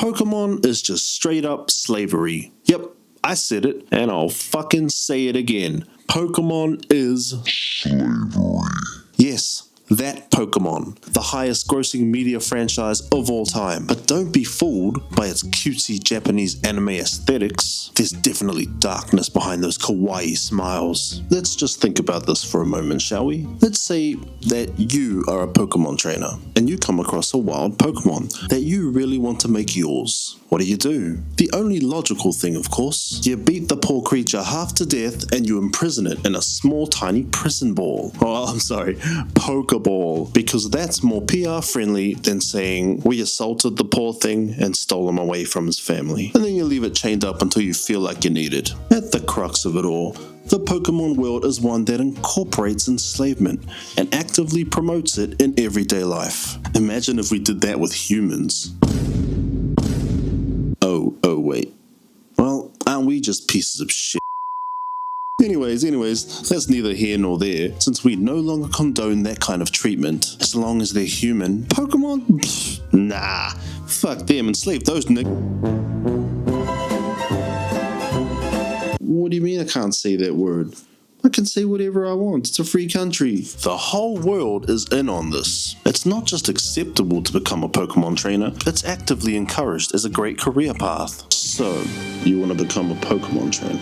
Pokemon is just straight up slavery. Yep, I said it, and I'll fucking say it again. Pokemon is slavery. Yes, that Pokemon, the highest grossing media franchise of all time. But don't be fooled by its cutesy Japanese anime aesthetics. There's definitely darkness behind those kawaii smiles. Let's just think about this for a moment, shall we? Let's say that you are a Pokemon trainer and you come across a wild Pokemon that you really want to make yours. What do? The only logical thing, of course, you beat the poor creature half to death and you imprison it in a small tiny prison ball. Oh, I'm sorry, Pokeball, because that's more PR friendly than saying we assaulted the poor thing and stole him away from his family. And then you leave it chained up until you feel like you need it. At the crux of it all, the Pokemon world is one that incorporates enslavement and actively promotes it in everyday life. Imagine if we did that with humans. Oh wait. Well, aren't we just pieces of shit? Anyways, that's neither here nor there, since we no longer condone that kind of treatment. As long as they're human. Pokemon? Pfft, nah. Fuck them, enslave those What do you mean I can't say that word? I can say whatever I want. It's a free country. The whole world is in on this. It's not just acceptable to become a Pokemon trainer, it's actively encouraged as a great career path. So, you want to become a Pokemon trainer?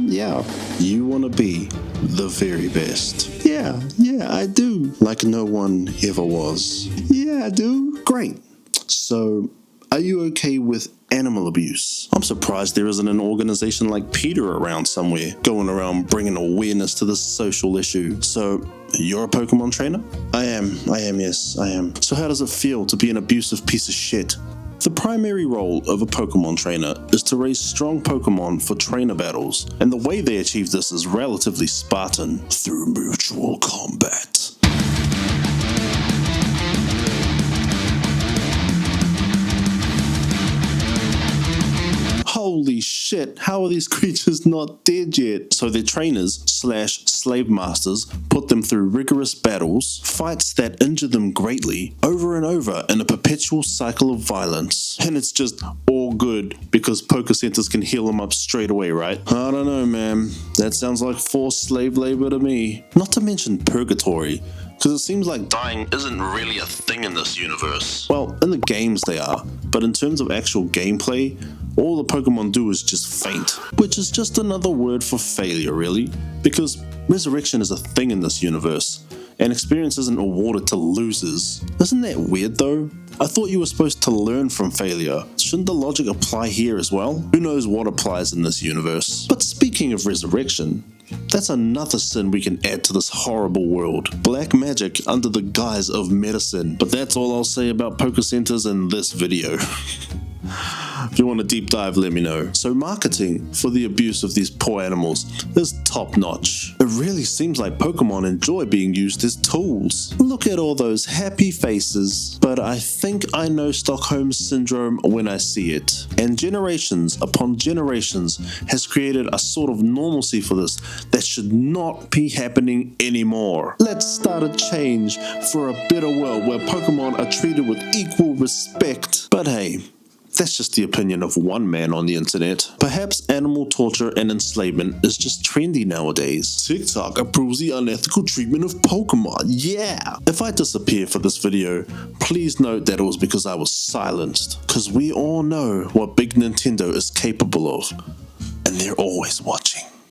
Yeah. You want to be the very best? Yeah, I do. Like no one ever was. Yeah, I do. Great. So, are you okay with animal abuse? I'm surprised there isn't an organization like Peter around somewhere, going around bringing awareness to this social issue. So, you're a Pokemon trainer? I am, yes, I am. So how does it feel to be an abusive piece of shit? The primary role of a Pokemon trainer is to raise strong Pokemon for trainer battles, and the way they achieve this is relatively Spartan, through mutual combat. Holy shit, how are these creatures not dead yet? So their trainers / slave masters put them through rigorous battles, fights that injure them greatly, over and over in a perpetual cycle of violence. And it's just all good because Poké Centers can heal them up straight away, right? I don't know, man. That sounds like forced slave labor to me. Not to mention purgatory, because it seems like dying isn't really a thing in this universe. Well, in the games they are, but in terms of actual gameplay, all the Pokemon do is just faint, which is just another word for failure, really, because resurrection is a thing in this universe, and experience isn't awarded to losers. Isn't that weird though? I thought you were supposed to learn from failure. Shouldn't the logic apply here as well? Who knows what applies in this universe? But speaking of resurrection, that's another sin we can add to this horrible world. Black magic under the guise of medicine. But that's all I'll say about Poké Centers in this video. If you want a deep dive, let me know. So marketing for the abuse of these poor animals is top notch. It really seems like Pokemon enjoy being used as tools. Look at all those happy faces. But I think I know Stockholm Syndrome when I see it. And generations upon generations has created a sort of normalcy for this that should not be happening anymore. Let's start a change for a better world where Pokemon are treated with equal respect. But hey, that's just the opinion of one man on the internet. Perhaps animal torture and enslavement is just trendy nowadays. TikTok approves the unethical treatment of Pokemon, yeah! If I disappear for this video, please note that it was because I was silenced. Cause we all know what Big Nintendo is capable of, and they're always watching.